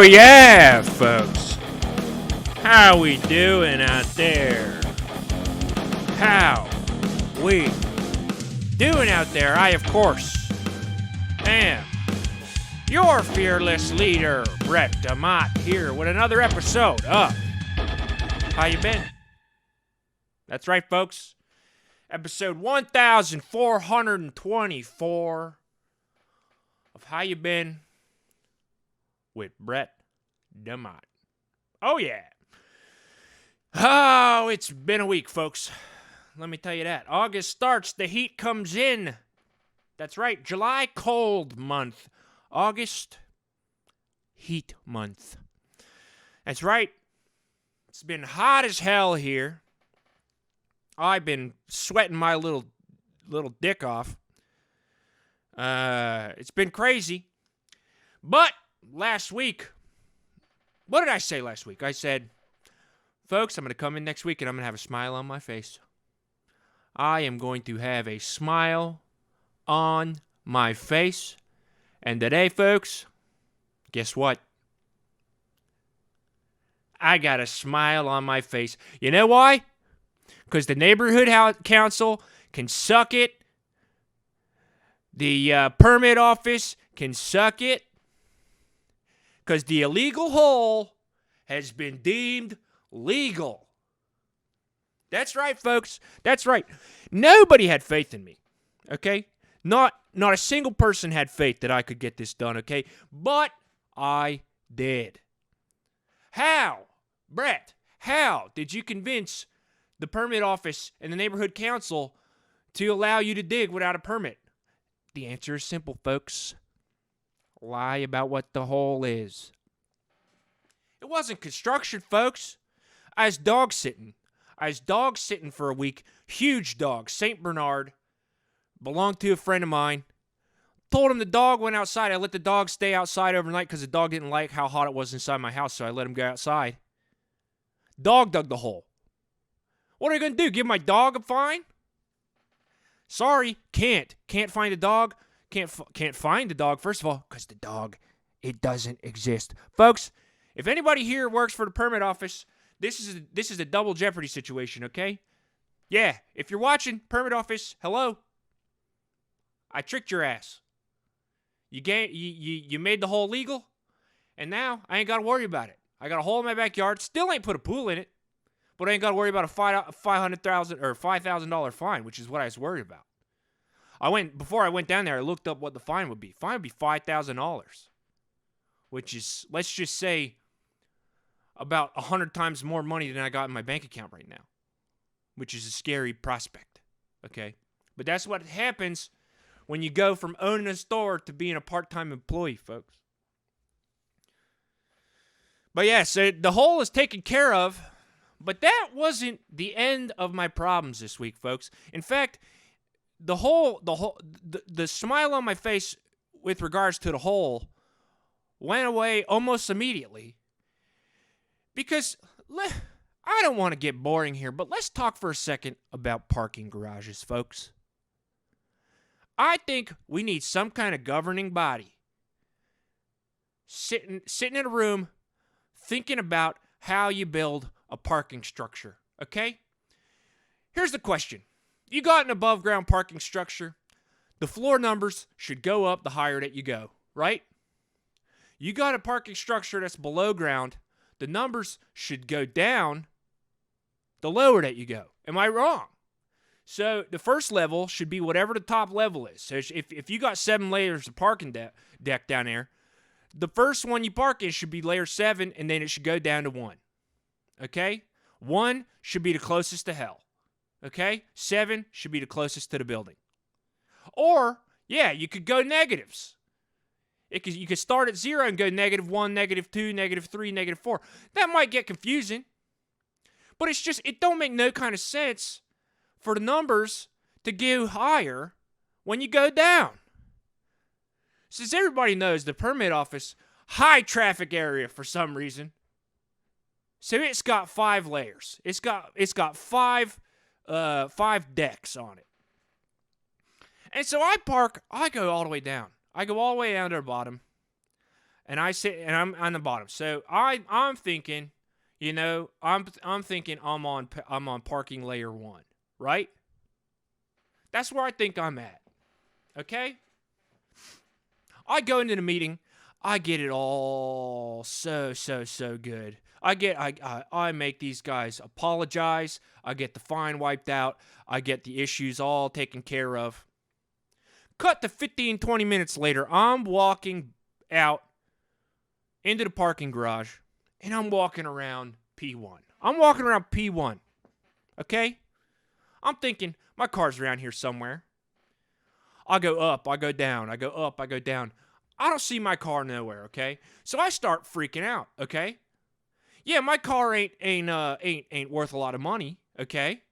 Oh yeah, folks. How we doing out there? How we doing out there? I, of course, am your fearless leader, Brett DeMott, here with another episode of How You Been? That's right, folks. Episode 1424 of How You Been with Brett DeMott. Oh, yeah. Oh, it's been a week, folks. Let me tell you that. August starts, the heat comes in. That's right, July, cold month. August, heat month. That's right. It's been hot as hell here. I've been sweating my little dick off. It's been crazy. But last week, what did I say last week? I said, folks, I'm going to come in next week and I'm going to have a smile on my face. I am going to have a smile on my face. And today, folks, guess what? I got a smile on my face. You know why? Because the neighborhood council can suck it. The permit office can suck it. Because the illegal hole has been deemed legal. That's right, folks. That's right. Nobody had faith in me. Okay? Not a single person had faith that I could get this done, okay? But I did. How? Brett, how did you convince the permit office and the neighborhood council to allow you to dig without a permit? The answer is simple, folks. Lie about what the hole is. It wasn't construction, folks. I was dog sitting. For a week. Huge dog, St. Bernard. Belonged to a friend of mine. Told him the dog went outside. I let the dog stay outside overnight because the dog didn't like how hot it was inside my house, so I let him go outside. Dog dug the hole. What are you going to do? Give my dog a fine? Sorry, can't. Can't find the dog. Can't find the dog, first of all, because the dog, it doesn't exist. Folks, if anybody here works for the permit office, this is a double jeopardy situation, okay? Yeah, if you're watching, permit office, hello? I tricked your ass. You made the hole legal, and now I ain't got to worry about it. I got a hole in my backyard, still ain't put a pool in it, but I ain't got to worry about a $500,000 or $5,000 fine, which is what I was worried about. Before I went down there, I looked up what the fine would be. Fine would be $5,000, which is, let's just say, about 100 times more money than I got in my bank account right now, which is a scary prospect, okay? But that's what happens when you go from owning a store to being a part-time employee, folks. But yeah, so the hole is taken care of, but that wasn't the end of my problems this week, folks. In fact, the smile on my face with regards to the hole went away almost immediately. Because I don't want to get boring here, but let's talk for a second about parking garages, folks. I think we need some kind of governing body sitting in a room thinking about how you build a parking structure, okay? Here's the question. You got an above-ground parking structure. The floor numbers should go up the higher that you go, right? You got a parking structure that's below ground. The numbers should go down the lower that you go. Am I wrong? So the first level should be whatever the top level is. So if you got 7 layers of parking deck down there, the first one you park in should be layer 7, and then it should go down to 1. Okay? 1 should be the closest to hell. Okay? 7 should be the closest to the building. Or, yeah, you could go negatives. You could start at 0 and go -1, -2, -3, -4. That might get confusing. But it don't make no kind of sense for the numbers to go higher when you go down. Since everybody knows the permit office, high traffic area for some reason. So it's got 5 layers. It's got 5 decks on it. And so I go all the way down. I go all the way down to the bottom. and I'm on the bottom. So I'm thinking, I'm thinking I'm on parking layer 1, right? That's where I think I'm at. Okay? I go into the meeting. I get it all so good. I make these guys apologize. I get the fine wiped out. I get the issues all taken care of. Cut to 15, 20 minutes later, I'm walking out into the parking garage, and I'm walking around P1. I'm walking around P1, okay? I'm thinking, my car's around here somewhere. I go up, I go down, I go up, I go down. I don't see my car nowhere, okay? So I start freaking out, okay? Yeah, my car ain't worth a lot of money, okay?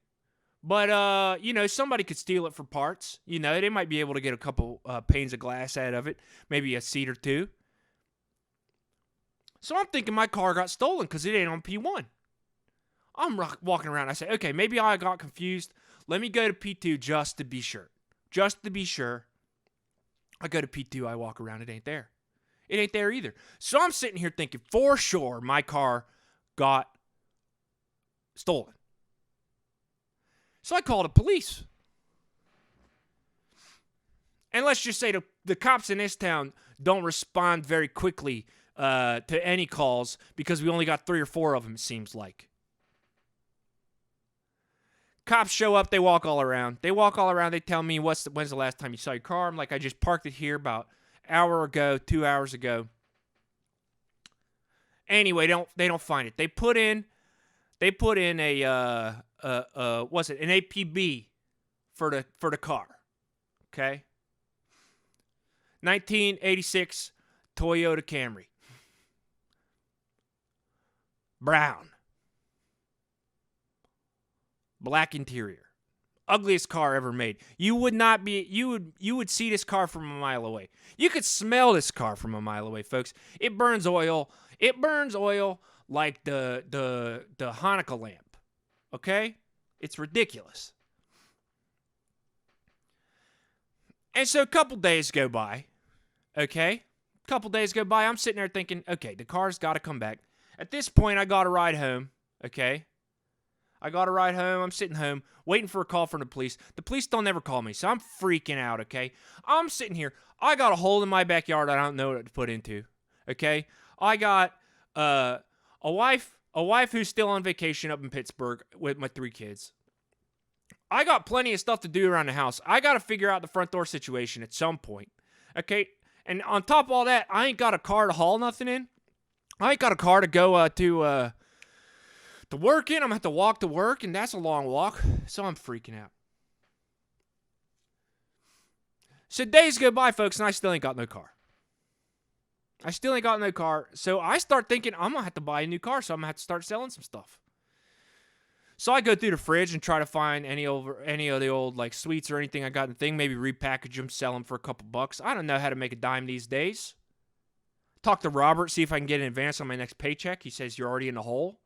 But, somebody could steal it for parts. They might be able to get a couple panes of glass out of it. Maybe a seat or two. So I'm thinking my car got stolen because it ain't on P1. I'm walking around. I say, okay, maybe I got confused. Let me go to P2 just to be sure. Just to be sure. I go to P2. I walk around. It ain't there. It ain't there either. So I'm sitting here thinking, for sure, my car got stolen. So I call the police. And let's just say the cops in this town don't respond very quickly to any calls because we only got 3 or 4 of them, it seems like. Cops show up. They walk all around. They tell me, when's the last time you saw your car? I'm like, I just parked it here about an hour ago, 2 hours ago. Anyway, they don't find it. They put in an APB for the car. Okay? 1986 Toyota Camry. Brown. Black interior. Ugliest car ever made. You would see this car from a mile away. You could smell this car from a mile away, folks. It burns oil. It burns oil like the Hanukkah lamp. Okay? It's ridiculous. And so a couple days go by. Okay? A couple days go by. I'm sitting there thinking, okay, the car's got to come back. At this point, I got to ride home. Okay? I got to ride home. I'm sitting home waiting for a call from the police. The police don't ever call me, so I'm freaking out, okay? I'm sitting here. I got a hole in my backyard I don't know what to put into, okay? I got a wife who's still on vacation up in Pittsburgh with my 3 kids. I got plenty of stuff to do around the house. I got to figure out the front door situation at some point, okay? And on top of all that, I ain't got a car to haul nothing in. I ain't got a car to go to work in. I'm going to have to walk to work, and that's a long walk, so I'm freaking out. So days go by, folks, and I still ain't got no car. So I start thinking I'm going to have to buy a new car, so I'm going to have to start selling some stuff. So I go through the fridge and try to find any of the old like sweets or anything I got in the thing, maybe repackage them, sell them for a couple bucks. I don't know how to make a dime these days. Talk to Robert, see if I can get an advance on my next paycheck. He says you're already in the hole.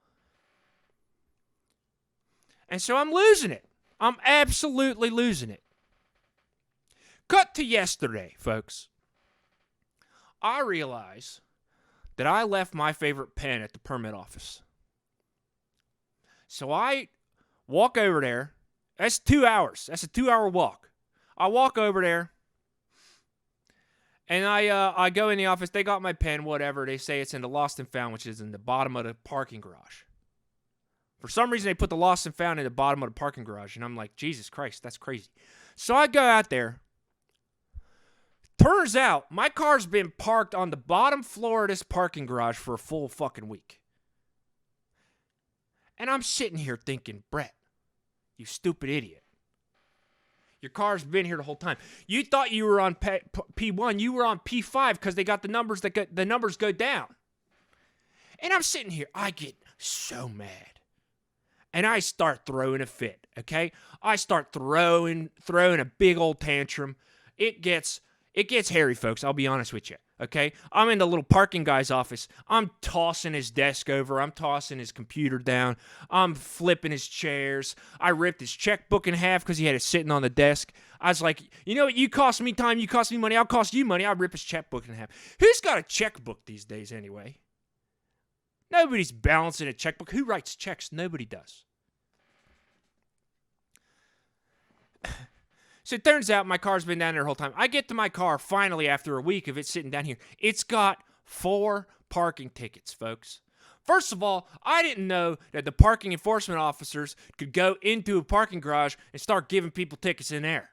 And so I'm losing it. I'm absolutely losing it. Cut to yesterday, folks. I realize that I left my favorite pen at the permit office. So I walk over there. That's 2 hours. That's a 2-hour walk. I walk over there. And I go in the office. They got my pen, whatever. They say it's in the lost and found, which is in the bottom of the parking garage. For some reason, they put the lost and found in the bottom of the parking garage. And I'm like, Jesus Christ, that's crazy. So I go out there. Turns out, my car's been parked on the bottom floor of this parking garage for a full fucking week. And I'm sitting here thinking, Brett, you stupid idiot. Your car's been here the whole time. You thought you were on P1. You were on P5 because they got the numbers the numbers go down. And I'm sitting here. I get so mad. And I start throwing a fit, okay? I start throwing a big old tantrum. It gets hairy, folks. I'll be honest with you, Okay? I'm in the little parking guy's office. I'm tossing his desk over. I'm tossing his computer down. I'm flipping his chairs. I ripped his checkbook in half because he had it sitting on the desk. I was like, you know what? You cost me time. You cost me money. I'll cost you money. I'll rip his checkbook in half. Who's got a checkbook these days anyway? Nobody's balancing a checkbook. Who writes checks? Nobody does. So it turns out my car's been down there the whole time. I get to my car finally after a week of it sitting down here. It's got 4 parking tickets, folks. First of all, I didn't know that the parking enforcement officers could go into a parking garage and start giving people tickets in there.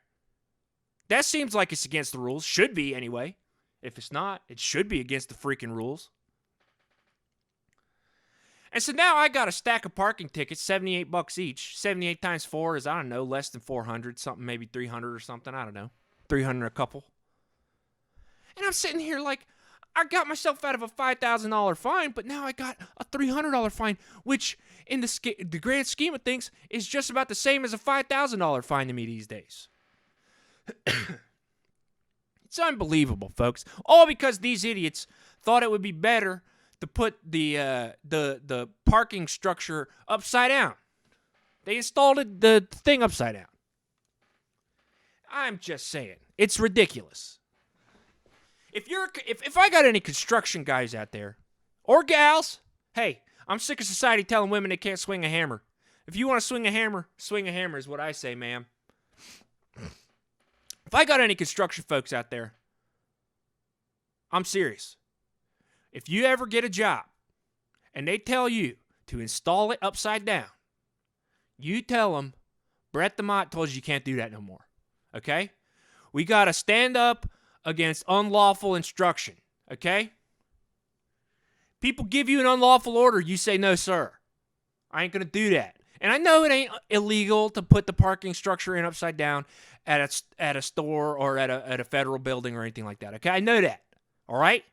That seems like it's against the rules. Should be, anyway. If it's not, it should be against the freaking rules. And so now I got a stack of parking tickets, $78 each. 78 times 4 is, I don't know, less than 400, something, maybe 300 or something. I don't know. 300 a couple. And I'm sitting here like, I got myself out of a $5,000 fine, but now I got a $300 fine, which in the grand scheme of things is just about the same as a $5,000 fine to me these days. It's unbelievable, folks. All because these idiots thought it would be better to put the parking structure upside down. They installed the thing upside down. I'm just saying, it's ridiculous. If I got any construction guys out there or gals, hey, I'm sick of society telling women they can't swing a hammer. If you want to swing a hammer is what I say, ma'am. If I got any construction folks out there, I'm serious. If you ever get a job and they tell you to install it upside down, you tell them, Brett the Mott told you can't do that no more. Okay? We got to stand up against unlawful instruction. Okay? People give you an unlawful order, you say, no, sir. I ain't going to do that. And I know it ain't illegal to put the parking structure in upside down at a store or at a federal building or anything like that. Okay? I know that. All right?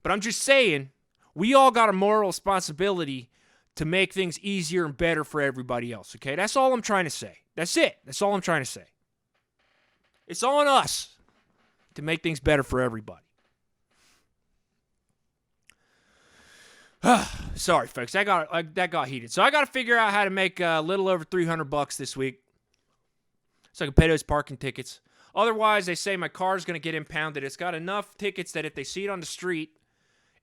But I'm just saying, we all got a moral responsibility to make things easier and better for everybody else, okay? That's all I'm trying to say. That's it. That's all I'm trying to say. It's on us to make things better for everybody. Sorry, folks. That got heated. So I got to figure out how to make a little over $300 this week so I can pay those parking tickets. Otherwise, they say my car's going to get impounded. It's got enough tickets that if they see it on the street,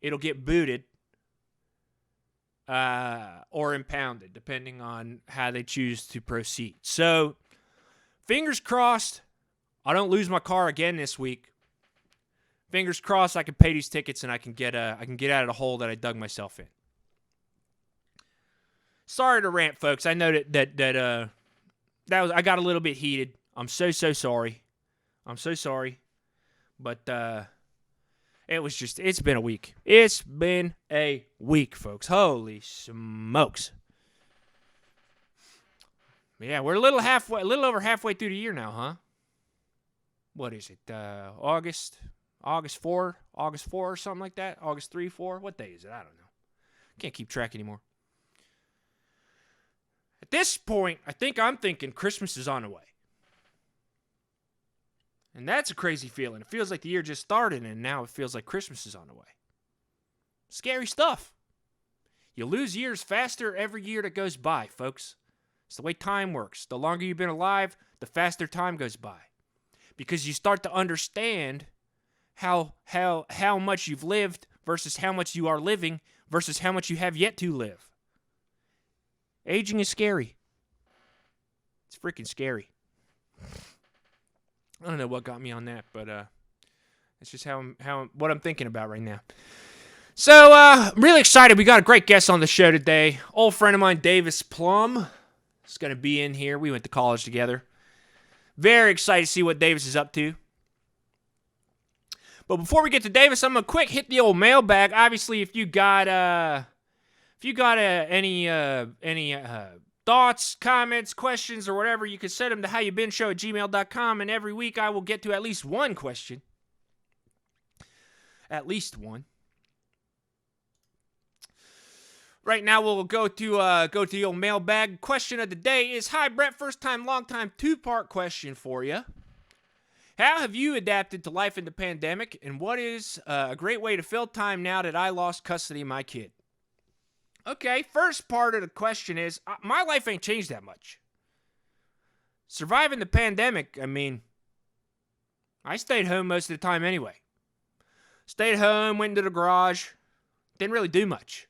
it'll get booted or impounded, depending on how they choose to proceed. So, fingers crossed, I don't lose my car again this week. Fingers crossed, I can pay these tickets and I can get out of the hole that I dug myself in. Sorry to rant, folks. I know that was I got a little bit heated. I'm so sorry. I'm so sorry, but it's been a week. It's been a week, folks. Holy smokes. Yeah, we're a little over halfway through the year now, huh? What is it? August 4 or something like that? August 3, 4? What day is it? I don't know. Can't keep track anymore. At this point, I'm thinking Christmas is on the way. And that's a crazy feeling. It feels like the year just started, and now it feels like Christmas is on the way. Scary stuff. You lose years faster every year that goes by, folks. It's the way time works. The longer you've been alive, the faster time goes by. Because you start to understand how much you've lived versus how much you are living versus how much you have yet to live. Aging is scary. It's freaking scary. I don't know what got me on that, but it's just what I'm thinking about right now. So, I'm really excited. We got a great guest on the show today. Old friend of mine, Davis Plum, is going to be in here. We went to college together. Very excited to see what Davis is up to. But before we get to Davis, I'm going to quick hit the old mailbag. Obviously, if you got any thoughts, comments, questions, or whatever, you can send them to howyoubenshow@gmail.com, and every week I will get to at least one question. At least one. Right now we'll go to the old mailbag. Question of the day is, hi Brett, first time, long time, 2-part question for you. How have you adapted to life in the pandemic, and what is a great way to fill time now that I lost custody of my kid? Okay, first part of the question is, my life ain't changed that much. Surviving the pandemic, I mean, I stayed home most of the time anyway. Stayed home, went into the garage, didn't really do much.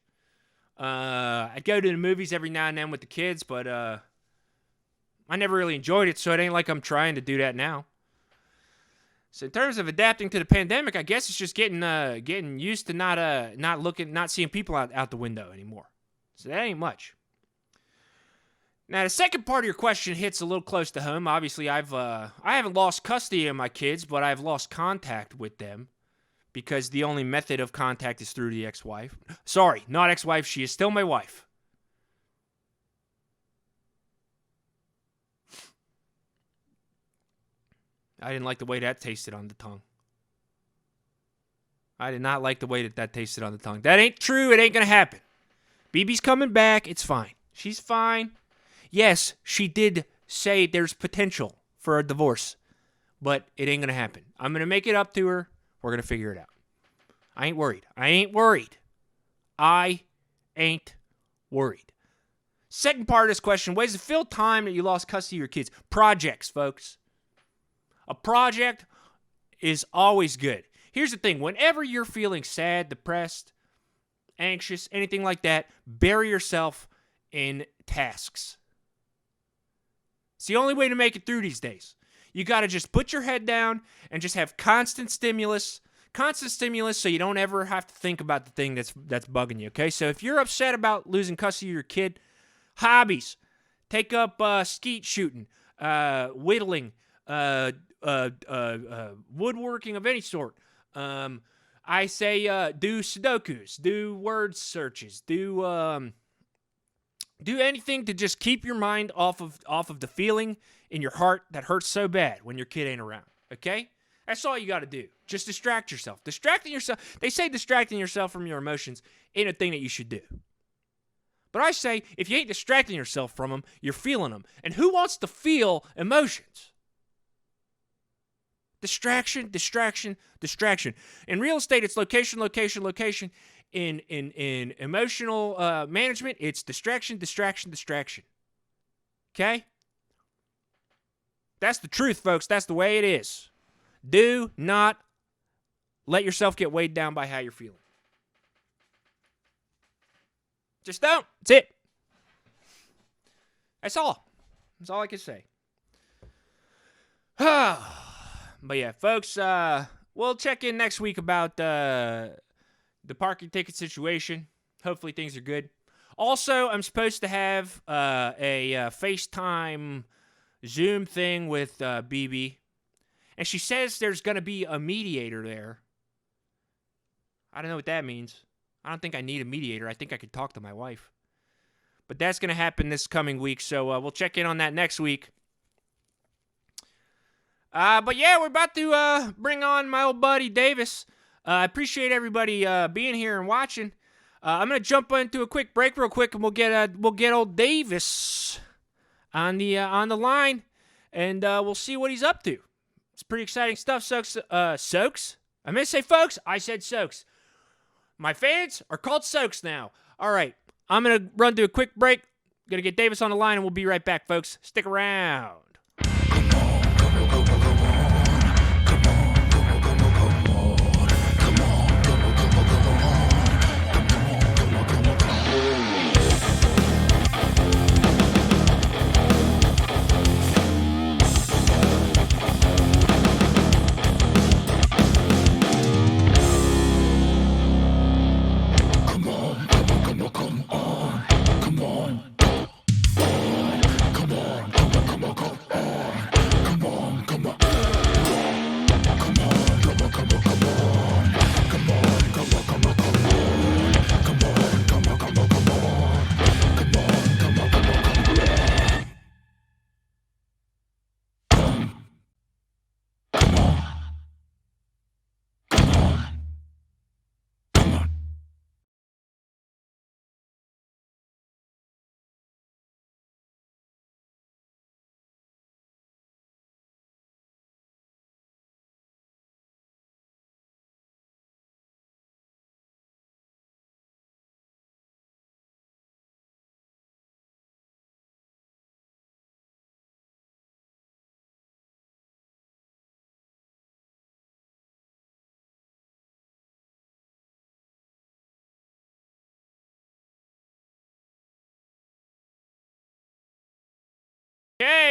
I'd go to the movies every now and then with the kids, but I never really enjoyed it, so it ain't like I'm trying to do that now. So in terms of adapting to the pandemic, I guess it's just getting used to not seeing people out the window anymore. So that ain't much. Now the second part of your question hits a little close to home. Obviously, I haven't lost custody of my kids, but I've lost contact with them because the only method of contact is through the ex-wife. Sorry, not ex-wife. She is still my wife. I didn't like the way that tasted on the tongue. I did not like the way that tasted on the tongue. That ain't true. It ain't going to happen. BB's coming back. It's fine. She's fine. Yes, she did say there's potential for a divorce, but it ain't going to happen. I'm going to make it up to her. We're going to figure it out. I ain't worried. Second part of this question, ways to fill time that you lost custody of your kids. Projects, folks. A project is always good. Here's the thing. Whenever you're feeling sad, depressed, anxious, anything like that, bury yourself in tasks. It's the only way to make it through these days. You got to just put your head down and just have constant stimulus so you don't ever have to think about the thing that's bugging you, okay? So if you're upset about losing custody of your kid, hobbies. Take up skeet shooting, whittling, woodworking of any sort. I say do Sudokus, do word searches, do anything to just keep your mind off of the feeling in your heart that hurts so bad when your kid ain't around. Okay? That's all you got to do. Just distract yourself. They say distracting yourself from your emotions ain't a thing that you should do. But I say, if you ain't distracting yourself from them, you're feeling them. And who wants to feel emotions? Distraction. In real estate, it's location. In emotional management, it's distraction. Okay? That's the truth, folks. That's the way it is. Do not let yourself get weighed down by how you're feeling. Just don't. That's it. That's all. That's all I can say. But yeah, folks, we'll check in next week about the parking ticket situation. Hopefully things are good. Also, I'm supposed to have a FaceTime Zoom thing with BB. And she says there's going to be a mediator there. I don't know what that means. I don't think I need a mediator. I think I could talk to my wife. But that's going to happen this coming week, so we'll check in on that next week. But yeah, we're about to bring on my old buddy Davis. I appreciate everybody being here and watching. I'm going to jump into a quick break real quick, and we'll get old Davis on the line, and we'll see what he's up to. It's pretty exciting stuff, Soaks. I meant to say folks. I said Soaks. My fans are called Soaks now. All right, I'm going to run to a quick break. Going to get Davis on the line, and we'll be right back, folks. Stick around.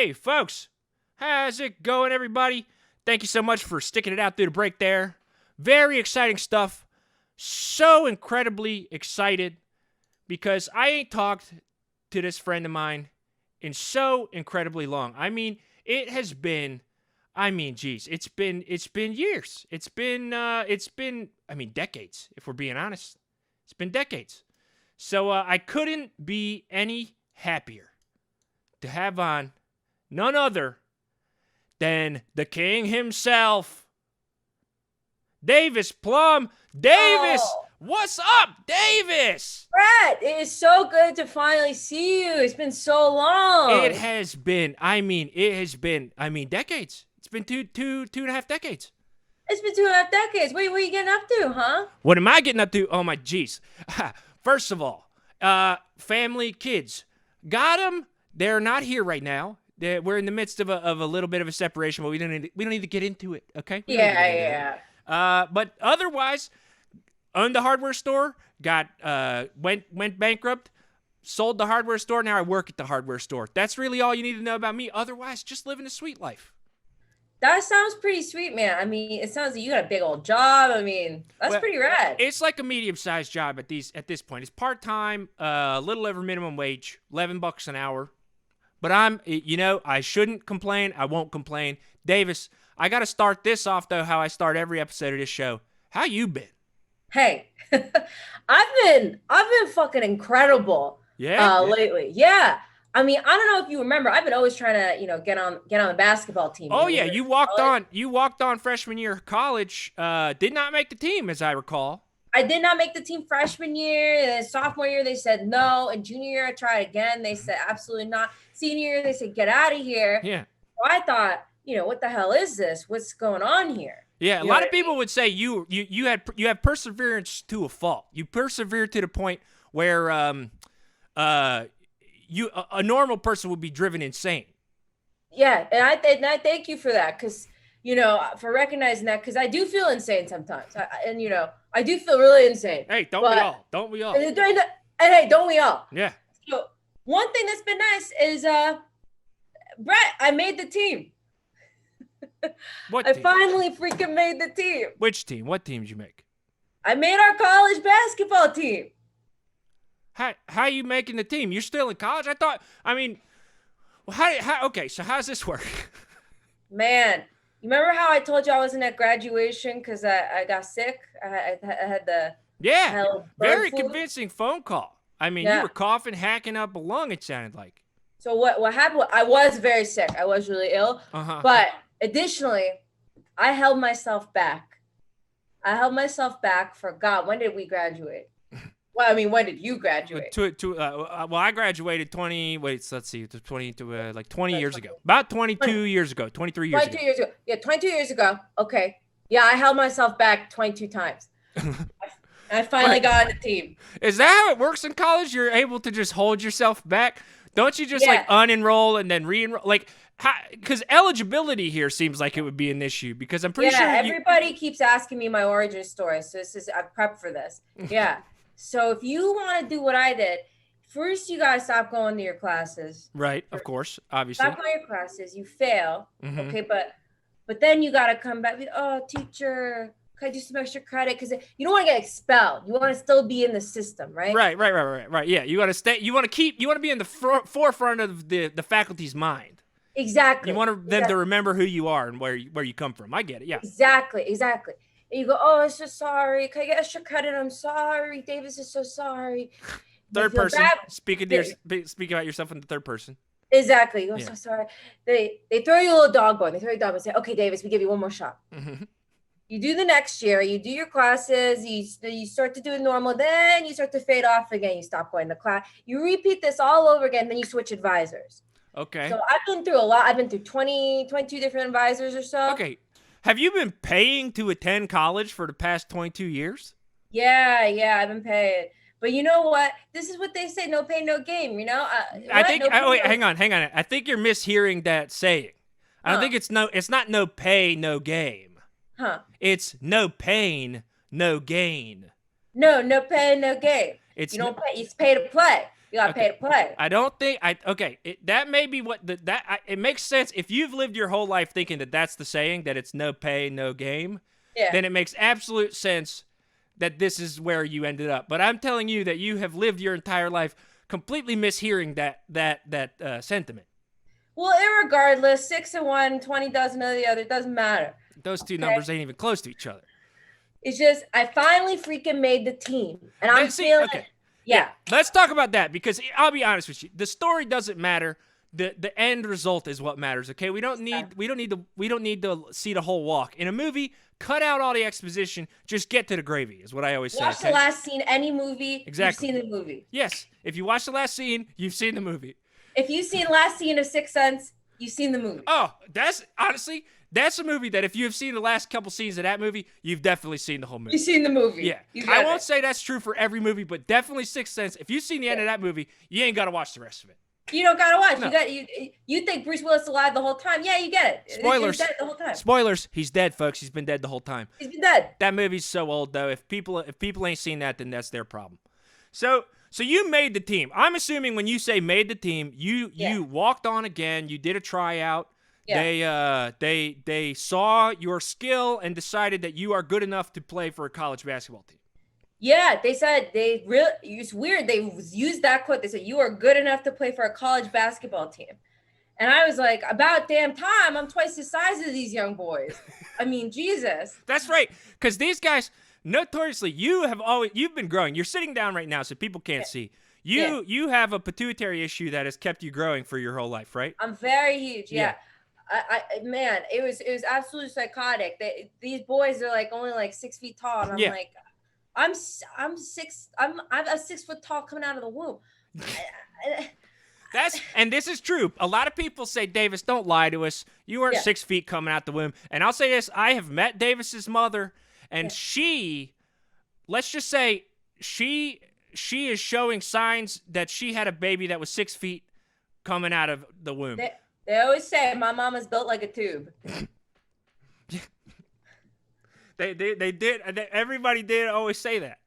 Hey, folks, how's it going, everybody? Thank you so much for sticking it out through the break there. Very exciting stuff. So incredibly excited because I ain't talked to this friend of mine in so incredibly long. I mean, it has been, geez, it's been years. It's been, decades, if we're being honest. It's been decades. So I couldn't be any happier to have on none other than the king himself, Davis Plum. Davis, what's up, Davis? Brett, it is so good to finally see you. It's been so long. It has been, decades. It's been two and a half decades. It's been 2.5 decades. What are you getting up to, huh? What am I getting up to? Oh, my geez. First of all, family, kids. Got them. They're not here right now. We're in the midst of a little bit of a separation, but we don't need to get into it, okay? Yeah. But otherwise, owned the hardware store, went bankrupt, sold the hardware store, now I work at the hardware store. That's really all you need to know about me. Otherwise, just living a sweet life. That sounds pretty sweet, man. I mean, it sounds like you got a big old job. I mean, that's pretty rad. It's like a medium-sized job at this point. It's part-time, a little over minimum wage, $11 an hour. But I shouldn't complain. I won't complain. Davis, I got to start this off, though, how I start every episode of this show. How you been? Hey, I've been fucking incredible. Lately. Yeah. I mean, I don't know if you remember. I've been always trying to, get on the basketball team. Oh yeah, you walked on freshman year of college. Did not make the team, as I recall. I did not make the team freshman year. And then sophomore year, they said no. And junior year, I tried again. They said absolutely not. Senior year, they said get out of here. Yeah. So I thought, what the hell is this? What's going on here? Yeah, a lot of people would say you have perseverance to a fault. You persevered to the point where a normal person would be driven insane. Yeah, and I thank you for that, because for recognizing that, because I do feel insane sometimes, I do feel really insane. Hey, don't we all? Don't we all? And hey, don't we all? Yeah. So one thing that's been nice is Brett, I made the team. What I team? finally freaking made the team. Which team? What team did you make? I made our college basketball team. How are you making the team? You're still in college? Okay, so how's this work? Man, you remember how I told you I wasn't at graduation because I got sick? I had the very convincing phone call. I mean, you were coughing, hacking up a lung, it sounded like. So what happened? I was very sick. I was really ill. But additionally, I held myself back. For God. When did we graduate? Well, I mean, when did you graduate? I graduated 20 years ago. About 22 years ago. 23 years ago. 22 years ago. Yeah, 22 years ago. Okay. Yeah, I held myself back 22 times. I finally got on the team. Is that how it works in college? You're able to just hold yourself back? Don't you just unenroll and then re-enroll? Because eligibility here seems like it would be an issue, because I'm pretty sure everybody keeps asking me my origin story. So I've prepped for this. Yeah. So if you want to do what I did, first you got to stop going to your classes. Right, of course, obviously. Stop going to your classes. You fail. Okay, but then you got to come back with, teacher, can I do some extra credit? Because you don't want to get expelled. You want to still be in the system, right? Right. Yeah, you got to stay. You want to be in the forefront of the faculty's mind. Exactly. You want them to remember who you are and where you come from. I get it. Yeah. Exactly. And you go, I'm so sorry. Can I get extra credit? I'm sorry. Davis is so sorry. Third person. Speak about yourself in the third person. Exactly. You're so sorry. They throw you a little dog bone. They throw you a dog bone and say, okay, Davis, we give you one more shot. You do the next year. You do your classes. You start to do it normal. Then you start to fade off again. You stop going to class. You repeat this all over again. Then you switch advisors. Okay. So I've been through a lot. I've been through 22 different advisors or so. Okay. Have you been paying to attend college for the past 22 years? Yeah, I've been paying. But you know what? This is what they say: no pain, no game. Hang on. I think you're mishearing that saying. I don't think it's not no pay, no game. Huh? It's no pain, no gain. No pain, no game. You don't pay. It's pay to play. You got to pay to play. I don't think that may be what it makes sense if you've lived your whole life thinking that that's the saying, that it's no pay, no game. Yeah. Then it makes absolute sense that this is where you ended up. But I'm telling you that you have lived your entire life completely mishearing that sentiment. Well, irregardless, 6 and 1, 20 dozen of the other, it doesn't matter. Those two numbers ain't even close to each other. It's just I finally freaking made the team, and I'm feeling. Okay. Yeah. Let's talk about that, because I'll be honest with you. The story doesn't matter. The end result is what matters. Okay, we don't need to see the whole walk in a movie. Cut out all the exposition. Just get to the gravy, is what I always say. Watch the last scene. Any movie. Exactly. You've seen the movie. Yes. If you watch the last scene, you've seen the movie. If you've seen the last scene of Sixth Sense, you've seen the movie. Oh, that's a movie that if you have seen the last couple scenes of that movie, you've definitely seen the whole movie. You've seen the movie. Yeah. I won't say that's true for every movie, but definitely Sixth Sense. If you've seen the end of that movie, you ain't got to watch the rest of it. You don't gotta watch. No. You think Bruce Willis is alive the whole time? Yeah, you get it. Spoilers. He's dead the whole time. Spoilers. He's dead, folks. He's been dead the whole time. He's been dead. That movie's so old, though. If people ain't seen that, then that's their problem. So you made the team. I'm assuming when you say made the team, you walked on again. You did a tryout. Yeah. They saw your skill and decided that you are good enough to play for a college basketball team. Yeah, they said it's weird. They used that quote. They said, you are good enough to play for a college basketball team. And I was like, about damn time. I'm twice the size of these young boys. I mean, Jesus. That's right. Because these guys, notoriously, you've been growing. You're sitting down right now so people can't see. You have a pituitary issue that has kept you growing for your whole life, right? I'm very huge. Yeah. Man, it was absolutely psychotic. These boys are only 6 feet tall. And I'm like, I'm a 6 foot tall coming out of the womb. And this is true. A lot of people say, Davis, don't lie to us. You weren't 6 feet coming out the womb. And I'll say this: I have met Davis's mother, and she, let's just say, she is showing signs that she had a baby that was 6 feet coming out of the womb. They always say my mama's built like a tube. They did. Everybody did always say that.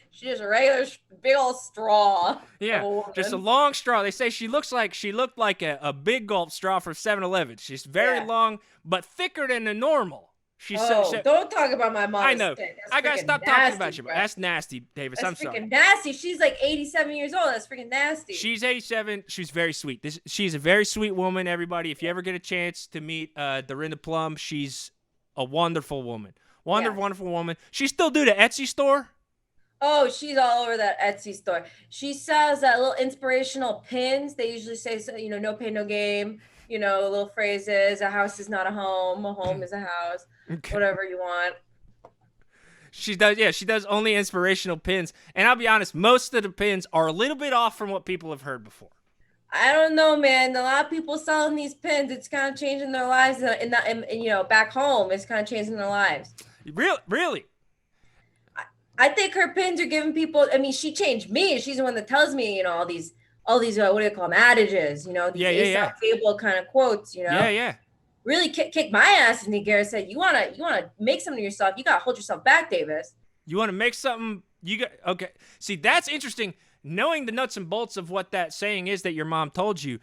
She's just a regular big old straw. Yeah, just a long straw. They say she looked like a big gulp straw from 7-Eleven. She's very long, but thicker than the normal. Don't talk about my mom. I know. I gotta stop talking about you. Bro. That's nasty, Davis. I'm sorry. Freaking nasty. She's 87 years old. That's freaking nasty. She's 87. She's very sweet. She's a very sweet woman. Everybody, if you ever get a chance to meet Davis Plum, she's a wonderful woman. Wonderful woman. She still do the Etsy store? Oh, she's all over that Etsy store. She sells little inspirational pins. They usually say, no pain, no game. Little phrases. A house is not a home. A home is a house. Okay. Whatever you want. She does. Yeah, she does only inspirational pins. And I'll be honest, most of the pins are a little bit off from what people have heard before. I don't know, man. A lot of people selling these pins. It's kind of changing their lives. And back home, it's kind of changing their lives. Really? I think her pins are giving people. I mean, she changed me. She's the one that tells me, all these what do they call them, adages? These Aesop Fable kind of quotes. Yeah. Really kick my ass. And Garrett said, "You wanna make something of yourself. You gotta hold yourself back, Davis. You want to make something. Okay. See, that's interesting. Knowing the nuts and bolts of what that saying is that your mom told you,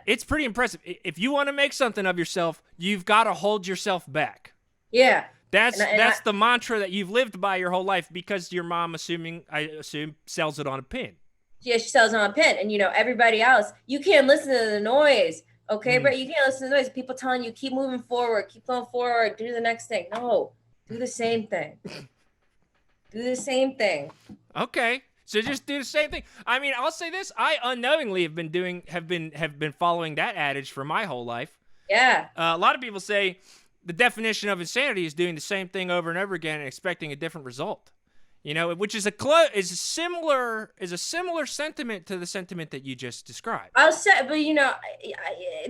it's pretty impressive. If you want to make something of yourself, you've got to hold yourself back. Yeah. That's the mantra that you've lived by your whole life, because your mom, I assume, sells it on a pin. Yeah, she sells it on a pin. And, everybody else, you can't listen to the noise. Okay, Brett, you can't listen to the noise. People telling you, keep moving forward, keep going forward, do the next thing. No, do the same thing. Do the same thing. Okay. So just do the same thing. I mean, I'll say this: I unknowingly have been following that adage for my whole life. Yeah. A lot of people say the definition of insanity is doing the same thing over and over again and expecting a different result. Which is a similar sentiment to the sentiment that you just described. I'll say, but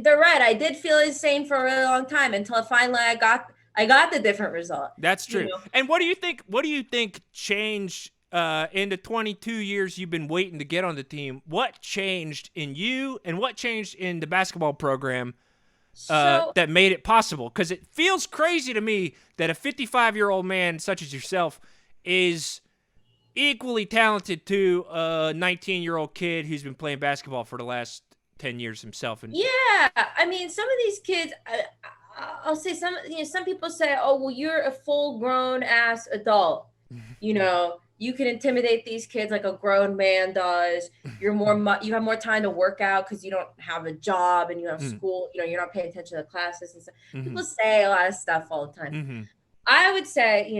they're right. I did feel insane for a really long time until finally I got the different result. That's true. And what do you think changed? In the 22 years you've been waiting to get on the team, what changed in you and what changed in the basketball program that made it possible? Because it feels crazy to me that a 55-year-old man such as yourself is equally talented to a 19-year-old kid who's been playing basketball for the last 10 years himself. And yeah, I mean, some of these kids, I'll say some people say, oh, well, you're a full grown ass adult. You can intimidate these kids like a grown man does. You have more time to work out because you don't have a job and you have school, you're not paying attention to the classes and stuff. People say a lot of stuff all the time. I would say,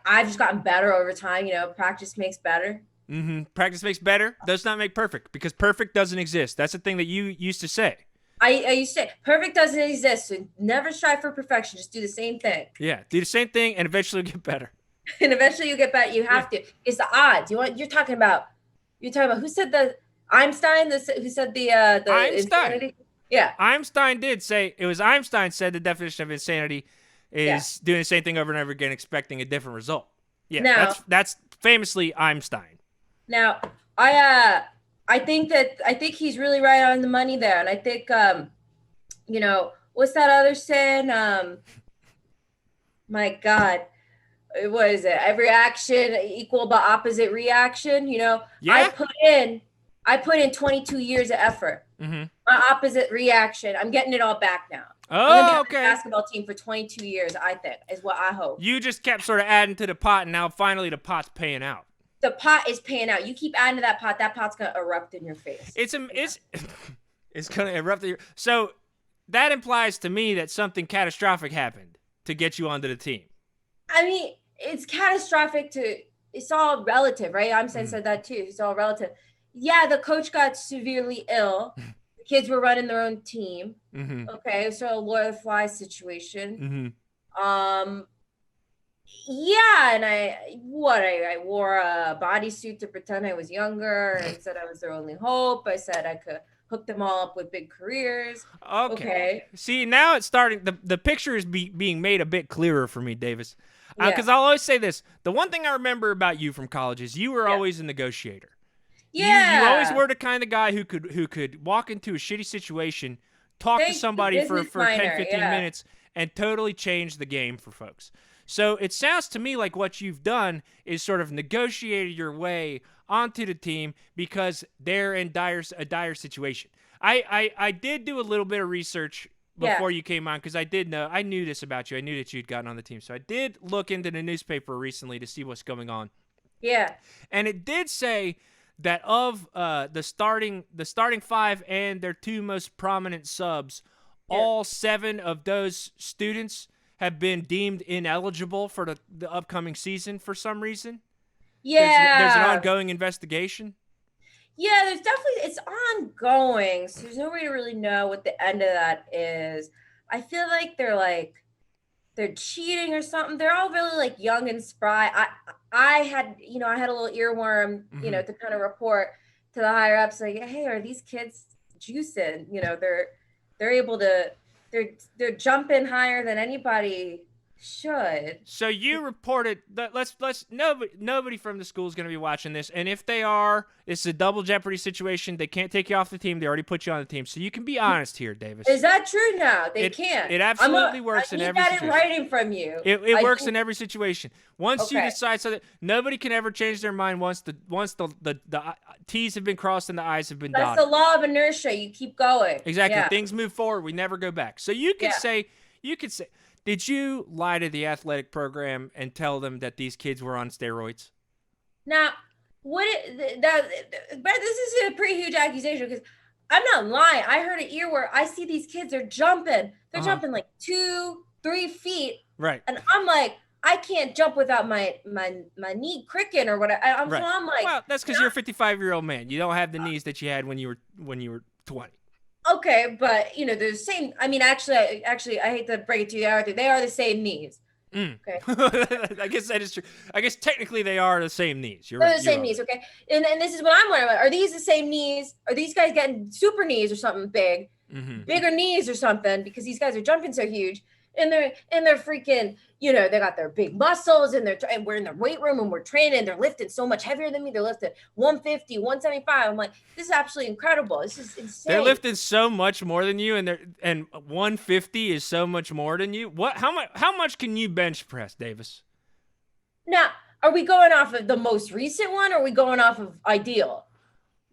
I've just gotten better over time. Practice makes better. Practice makes better, does not make perfect, because perfect doesn't exist. That's the thing that you used to say. I used to say perfect doesn't exist, so never strive for perfection. Just do the same thing. Yeah, do the same thing and eventually get better. And eventually you get better. You have to. It's the odds. You're talking about who said the Einstein? Who said the Einstein? Insanity? Yeah. Einstein did say, it was Einstein said the definition of insanity is doing the same thing over and over again, expecting a different result. Yeah, now, that's famously Einstein. Now, I think he's really right on the money there, and I think what's that other saying? My God, what is it? Every action equal but opposite reaction. Yeah. I put in 22 years of effort. My opposite reaction. I'm getting it all back now. Oh, okay. On the basketball team for 22 years, I think, is what I hope. You just kept sort of adding to the pot, and now finally the pot's paying out. The pot is paying out. You keep adding to that pot. That pot's gonna erupt in your face. It's gonna erupt. So that implies to me that something catastrophic happened to get you onto the team. I mean, it's catastrophic it's all relative, right? Einstein said that too. It's all relative. Yeah, the coach got severely ill. The kids were running their own team. Okay, so a Lord of the Flies situation. Yeah, and I wore a bodysuit to pretend I was younger and said I was their only hope. I said I could hook them all up with big careers. Okay. See, now it's starting. The picture is being made a bit clearer for me, Davis. Because I'll always say this. The one thing I remember about you from college is you were always a negotiator. Yeah. You always were the kind of guy who could walk into a shitty situation, talk to somebody for 10, 15 minutes, and totally change the game for folks. So it sounds to me like what you've done is sort of negotiated your way onto the team because they're in a dire situation. I did do a little bit of research before you came on because I knew this about you. I knew that you'd gotten on the team. So I did look into the newspaper recently to see what's going on. Yeah. And it did say that of the starting five and their two most prominent subs, all 7 of those students have been deemed ineligible for the upcoming season for some reason. Yeah. There's an ongoing investigation. Yeah, it's ongoing. So there's no way to really know what the end of that is. I feel like they're cheating or something. They're all really like young and spry. I had a little earworm, to kind of report to the higher ups like, hey, are these kids juicing? They're able to they're jumping higher than anybody should. So you reported that nobody from the school is going to be watching this, and if they are, it's a double jeopardy situation. They can't take you off the team. They already put you on the team, so you can be honest here, Davis. Is that true now? They can't. It absolutely works in every situation. I need that in writing from you. It works in every situation. Once you decide, so that nobody can ever change their mind once the T's have been crossed and the I's have been dotted. That's the law of inertia. You keep going. Exactly. Yeah. Things move forward. We never go back. So you could say. Did you lie to the athletic program and tell them that these kids were on steroids? Now, but this is a pretty huge accusation because I'm not lying. I heard an ear where I see these kids are jumping. They're jumping like 2-3 feet. Right. And I'm like, I can't jump without my knee cricking or whatever. So I'm like, well, that's because you're a 55-year-old man. You don't have the knees that you had when you were 20. Okay, but they're the same. I mean, actually, I hate to break it to you, they are the same knees. Okay. I guess that is true. I guess technically they are the same knees. They're the same knees, okay? And this is what I'm wondering about. Are these the same knees? Are these guys getting super knees or something big? Bigger knees or something because these guys are jumping so huge. And they're freaking, they got their big muscles and we're in the weight room and we're training. They're lifting so much heavier than me. They're lifting 150, 175. I'm like, this is absolutely incredible. This is insane. They're lifting so much more than you, and 150 is so much more than you. How much can you bench press, Davis? Now, Are we going off of the most recent one, or are we going off of ideal?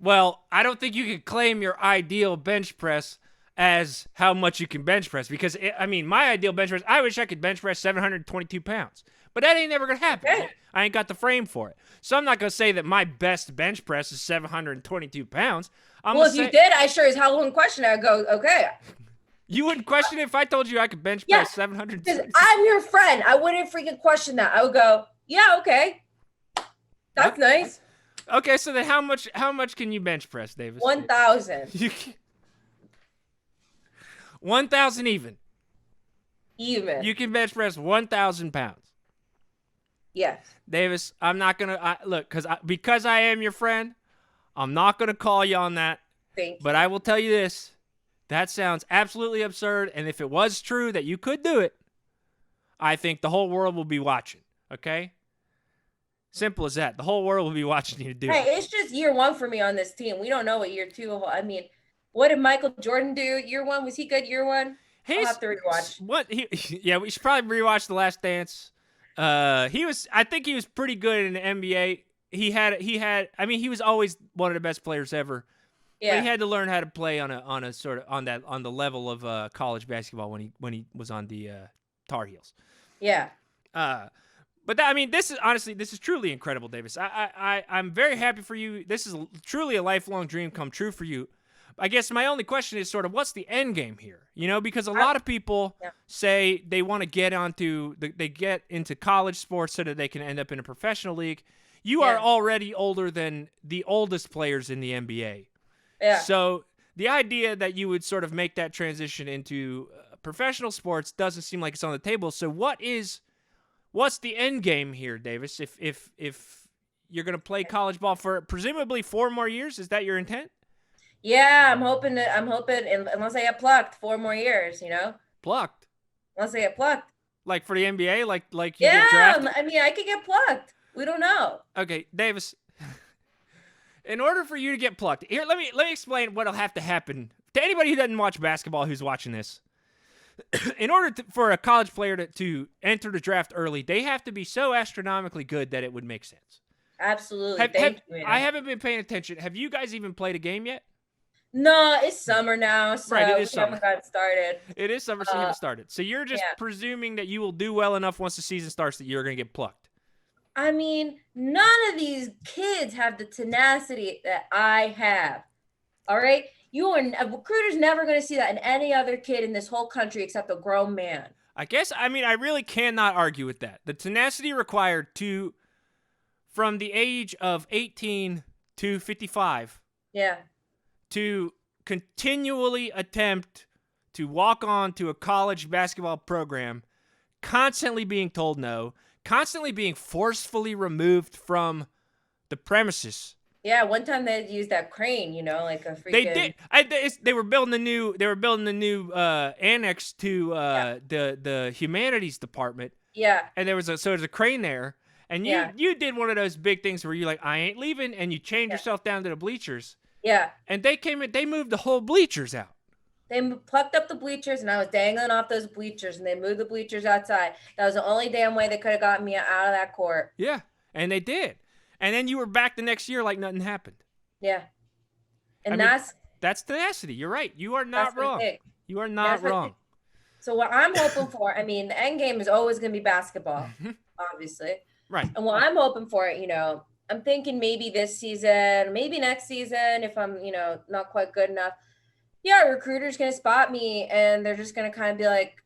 Well, I don't think you can claim your ideal bench press as how much you can bench press because, my ideal bench press, I wish I could bench press 722 pounds. But that ain't never going to happen. Okay. I ain't got the frame for it. So I'm not going to say that my best bench press is 722 pounds. You did, I sure as hell wouldn't question it. I'd go, okay. You wouldn't question it if I told you I could bench press 700. Because I'm your friend. I wouldn't freaking question that. I would go, yeah, okay. That's nice. Okay, so then how much can you bench press, Davis? 1,000. 1,000 even. Even. You can bench press 1,000 pounds. Yes. Davis, I'm not gonna look because I am your friend. I'm not gonna call you on that. Thank you. But I will tell you this: that sounds absolutely absurd. And if it was true that you could do it, I think the whole world will be watching. Okay. Simple as that. The whole world will be watching you do it. Hey, it's just year one for me on this team. We don't know what year two. What did Michael Jordan do year one? Was he good year one? I'll have to rewatch. Yeah, we should probably rewatch The Last Dance. I think he was pretty good in the NBA. He was always one of the best players ever. Yeah. But he had to learn how to play on the level of college basketball when he was on the Tar Heels. Yeah. But this is truly incredible, Davis. I'm very happy for you. This is truly a lifelong dream come true for you. I guess my only question is sort of what's the end game here? Because a lot of people say they want to get into college sports so that they can end up in a professional league. You are already older than the oldest players in the NBA. Yeah. So the idea that you would sort of make that transition into professional sports doesn't seem like it's on the table. So what's the end game here, Davis? If you're going to play college ball for presumably 4 more years, is that your intent? Yeah, I'm hoping unless I get plucked 4 more years, Plucked? Unless I get plucked. Like for the NBA? Like you get drafted? I could get plucked. We don't know. Okay, Davis. In order for you to get plucked, here, let me explain what'll have to happen to anybody who doesn't watch basketball who's watching this. In order for a college player to enter the draft early, they have to be so astronomically good that it would make sense. Absolutely. I haven't been paying attention. Have you guys even played a game yet? No, it's summer now, so right, it is summer. Haven't gotten started. It is summer, so you haven't started. So you're just presuming that you will do well enough once the season starts that you're going to get plucked. None of these kids have the tenacity that I have. All right? A recruiter's never going to see that in any other kid in this whole country except a grown man. I guess, I really cannot argue with that. The tenacity required from the age of 18 to 55. Yeah. To continually attempt to walk on to a college basketball program, constantly being told no, constantly being forcefully removed from the premises. Yeah, one time they used that crane, like a freaking. They did. They were building a new annex to the humanities department. Yeah. And there's a crane there, and you did one of those big things where you're like, I ain't leaving, and you chained yourself down to the bleachers. Yeah. And they moved the whole bleachers out. They plucked up the bleachers, and I was dangling off those bleachers, and they moved the bleachers outside. That was the only damn way they could have gotten me out of that court. Yeah, and they did. And then you were back the next year like nothing happened. Yeah. And that's tenacity. You're right. You are not wrong. You are not wrong. So what I'm hoping for, the end game is always going to be basketball, obviously. Right. And what I'm hoping for, I'm thinking maybe this season, maybe next season, if I'm, not quite good enough. Yeah, a recruiter's going to spot me, and they're just going to kind of be like,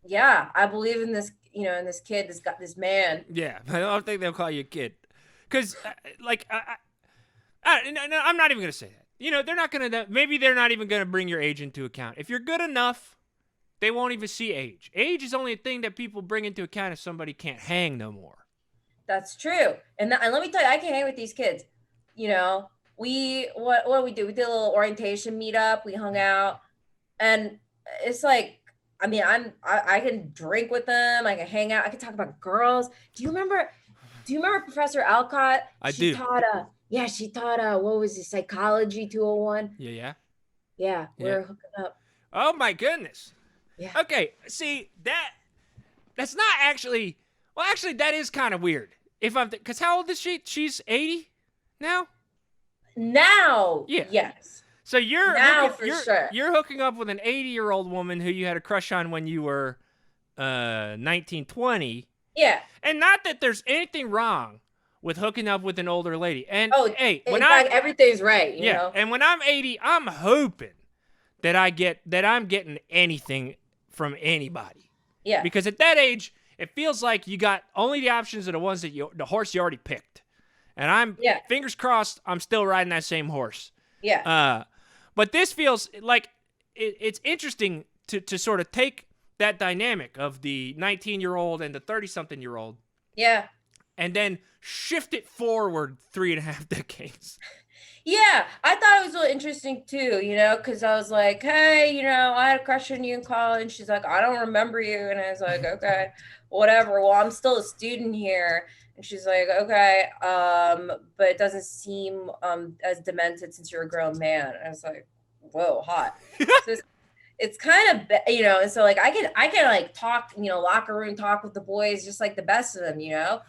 yeah, I believe in this, in this kid, this man. Yeah, I don't think they'll call you a kid. Because, I'm not even going to say that. They're not going to, maybe they're not even going to bring your age into account. If you're good enough, they won't even see age. Age is only a thing that people bring into account if somebody can't hang no more. That's true. And let me tell you, I can hang with these kids. What we do? We did a little orientation meetup. We hung out, and it's like, I can drink with them. I can hang out. I can talk about girls. Do you remember Professor Alcott? She taught, what was it, Psychology 201? Yeah. Yeah, we're hooking up. Oh my goodness. Yeah. Okay, see, that's not actually, well, actually, that is kind of weird. If I'm, because how old is she? She's 80 now. Now, Yeah. yes. So you're sure. You're hooking up with an 80-year-old woman who you had a crush on when you were 19, 20. Yeah. And not that there's anything wrong with hooking up with an older lady. And hey, in fact, everything's right. You know? And when I'm 80, I'm hoping that I'm getting anything from anybody. Yeah. Because at that age, it feels like you got only the options are the ones that the horse you already picked. And I'm fingers crossed, I'm still riding that same horse. Yeah. But this feels like it's interesting to sort of take that dynamic of the 19-year-old and the 30-something-year-old. Yeah. And then shift it forward 3.5 decades. Yeah, I thought it was really interesting too, you know, because I was like, hey, you know, I had a crush on you in college. She's like, I don't remember you. And I was like, okay, whatever. Well, I'm still a student here. And she's like, okay, but it doesn't seem as demented since you're a grown man. And I was like, whoa, hot. So it's kind of, you know, and so like I can like talk, you know, locker room talk with the boys, just like the best of them, you know.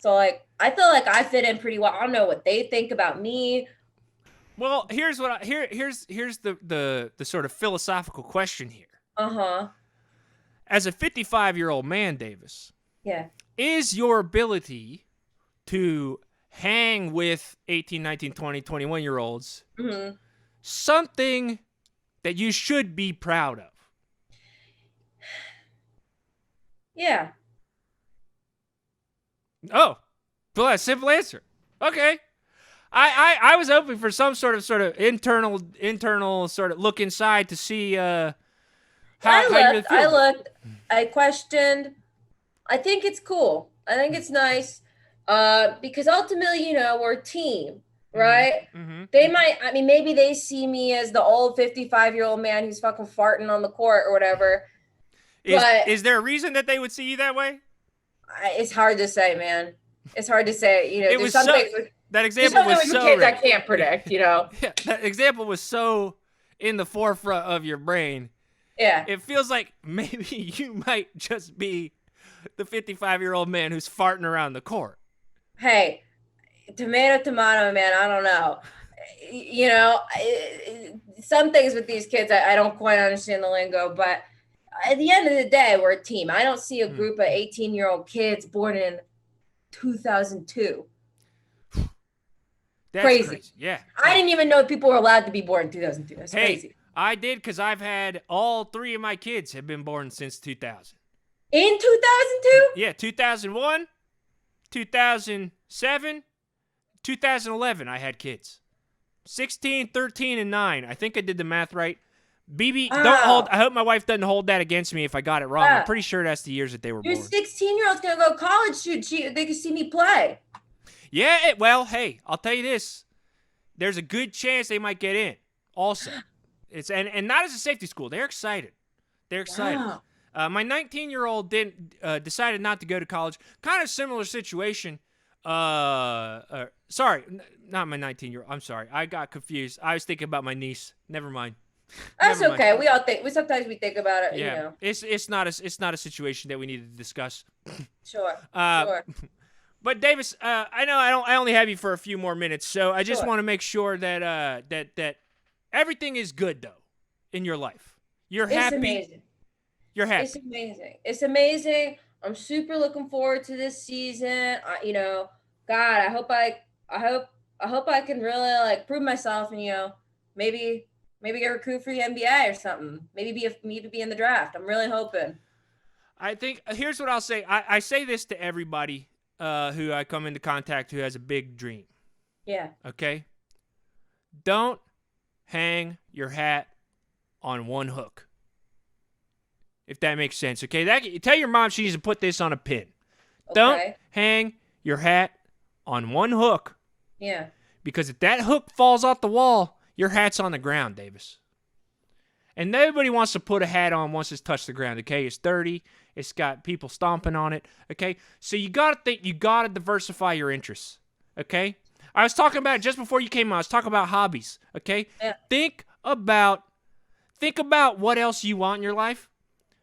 So like I feel like I fit in pretty well. I don't know what they think about me. Well, here's the sort of philosophical question here. Uh-huh. As a 55-year-old man, Davis. Yeah. Is your ability to hang with 18, 19, 20, 21-year-olds something that you should be proud of? Yeah. Oh, well, that's a simple answer. Okay. I was hoping for some sort of internal sort of look inside to see how you really feel. I looked. I questioned. I think it's cool. I think it's nice because ultimately, you know, we're a team, right? Mm-hmm. They might, I mean, maybe they see me as the old 55-year-old man who's fucking farting on the court or whatever. Is there a reason that they would see you that way? It's hard to say, man. It's hard to say. You know, there's some things that example was so kids I can't predict, you know. Yeah, that example was so in the forefront of your brain. Yeah. It feels like maybe you might just be the 55-year-old man who's farting around the court. Hey, tomato, man, I don't know. You know, some things with these kids, I don't quite understand the lingo, but at the end of the day, we're a team. I don't see a group of 18-year-old kids born in 2002. That's crazy. Yeah. I didn't even know people were allowed to be born in 2002. That's crazy. I did because I've had all 3 of my kids have been born since 2000. In 2002? Yeah, 2001, 2007, 2011 I had kids. 16, 13, and 9. I think I did the math right. BB, I hope my wife doesn't hold that against me if I got it wrong. I'm pretty sure that's the years that they were born. Your 16-year-old's going to go to college. They can see me play. Yeah, well, hey, I'll tell you this. There's a good chance they might get in also. It's and not as a safety school. They're excited. They're excited. Wow. My 19-year-old decided not to go to college. Kind of similar situation. Sorry, not my 19-year-old. I'm sorry. I got confused. I was thinking about my niece. Never mind. That's okay. We all think. Sometimes we think about it. Yeah. You know. It's not a situation that we need to discuss. Sure. Sure. But Davis, I know I only have you for a few more minutes, so I just want to make sure that that everything is good though in your life. You're happy. It's amazing. You're happy. It's amazing. It's amazing. I'm super looking forward to this season. You know, God, I hope I can really like prove myself and you know maybe get recruited for the NBA or something. Maybe be in the draft. I'm really hoping. I think here's what I'll say. I say this to everybody who I come into contact who has a big dream. Yeah. Okay? Don't hang your hat on one hook. If that makes sense, okay? Tell your mom she needs to put this on a pin. Okay. Don't hang your hat on one hook. Yeah. Because if that hook falls off the wall, your hat's on the ground, Davis. And nobody wants to put a hat on once it's touched the ground, okay? It's dirty. It's got people stomping on it, okay? So you got to think, you got to diversify your interests, okay? I was talking about it just before you came on. I was talking about hobbies, okay? Yeah. Think about what else you want in your life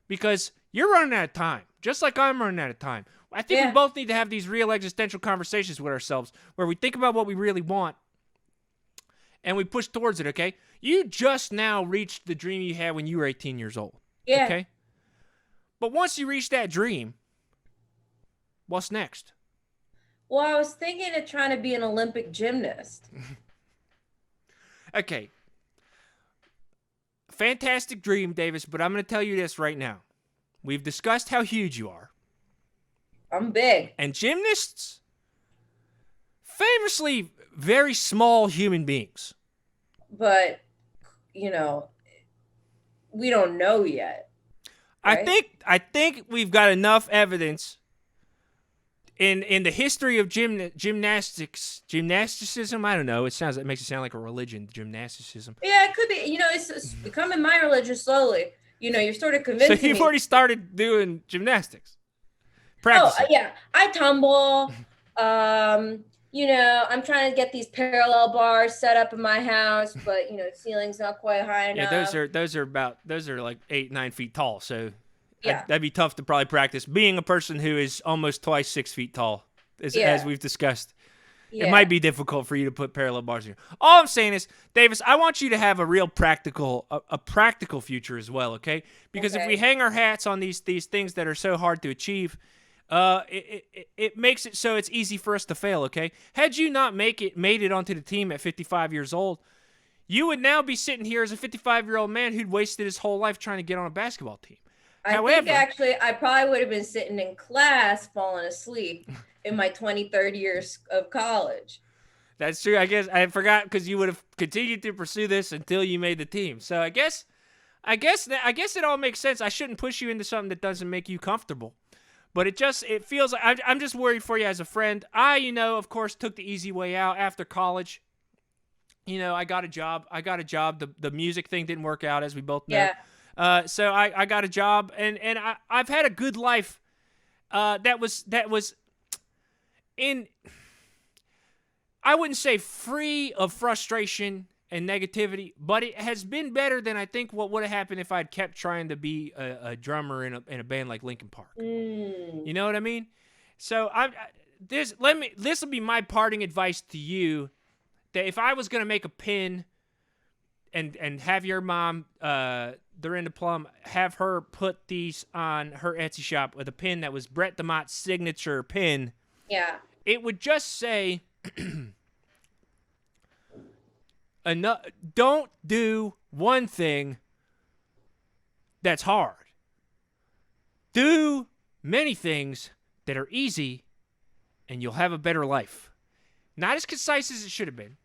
because you're running out of time, just like I'm running out of time. I think we both need to have these real existential conversations with ourselves where we think about what we really want and we push towards it, okay? You just now reached the dream you had when you were 18 years old, okay? But once you reach that dream, what's next? Well, I was thinking of trying to be an Olympic gymnast. Okay. Fantastic dream, Davis, but I'm going to tell you this right now. We've discussed how huge you are. I'm big. And gymnasts, famously very small human beings. But, you know, we don't know yet. Right? I think we've got enough evidence in the history of gymnasticism. I don't know. It makes it sound like a religion, gymnasticism. Yeah, it could be. You know, it's becoming my religion slowly. You know, you're sort of convincing me. So you've already started doing gymnastics. Practicing. Oh, yeah. I tumble. You know, I'm trying to get these parallel bars set up in my house, but, you know, the ceiling's not quite high enough. Yeah, those are like 8-9 feet tall. So yeah, that'd be tough to probably practice. Being a person who is almost twice 6 feet tall, as we've discussed, it might be difficult for you to put parallel bars in. All I'm saying is, Davis, I want you to have a real practical future as well, okay? Because if we hang our hats on these things that are so hard to achieve, it makes it so it's easy for us to fail, okay? Had you not made it onto the team at 55 years old, you would now be sitting here as a 55-year-old man who'd wasted his whole life trying to get on a basketball team. However, think actually I probably would have been sitting in class falling asleep in my 23rd years of college. That's true. I guess I forgot because you would have continued to pursue this until you made the team. So I guess it all makes sense. I shouldn't push you into something that doesn't make you comfortable. But it feels like I'm just worried for you as a friend. I, of course, took the easy way out after college. I got a job. The music thing didn't work out, as we both know. Yeah. So I got a job, and I've had a good life. That was in, I wouldn't say free of frustration and negativity, but it has been better than I think what would have happened if I'd kept trying to be a drummer in a band like Linkin Park. You know what I mean? So this will be my parting advice to you, that if I was going to make a pin and have your mom, Dorinda Plum, have her put these on her Etsy shop with a pin that was Brett DeMott's signature pin, it would just say, don't do one thing that's hard. Do many things that are easy, and you'll have a better life. Not as concise as it should have been.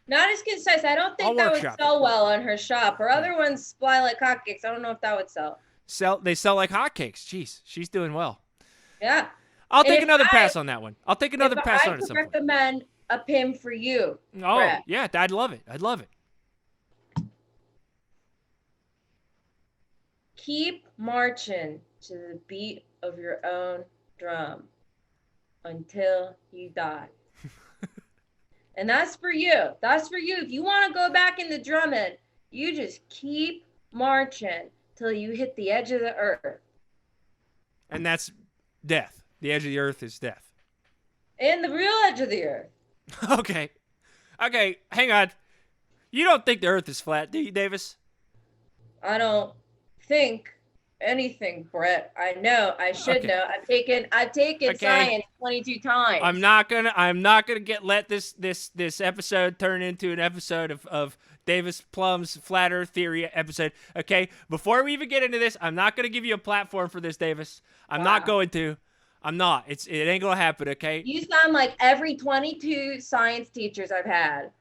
Not as concise. I don't think that would sell well on her shop. Her other ones fly like hotcakes. I don't know if that would sell. They sell like hotcakes. Jeez, she's doing well. Yeah. I'll take another pass on that one. I'll take another pass on it at some point. I recommend a pin for you. Oh, Brett. Yeah, I'd love it. Keep marching to the beat of your own drum until you die. And that's for you. That's for you. If you want to go back into drumming, you just keep marching till you hit the edge of the earth. And that's death. The edge of the earth is death. And the real edge of the earth. Okay, hang on. You don't think the earth is flat, do you, Davis? I don't think anything, Brett. I know. I should know. I've taken science 22 times. I'm not gonna let this episode turn into an episode of Davis Plum's flat earth theory episode. Okay, before we even get into this, I'm not gonna give you a platform for this, Davis. I'm not going to. I'm not. It ain't gonna happen. Okay. You sound like every 22 science teachers I've had.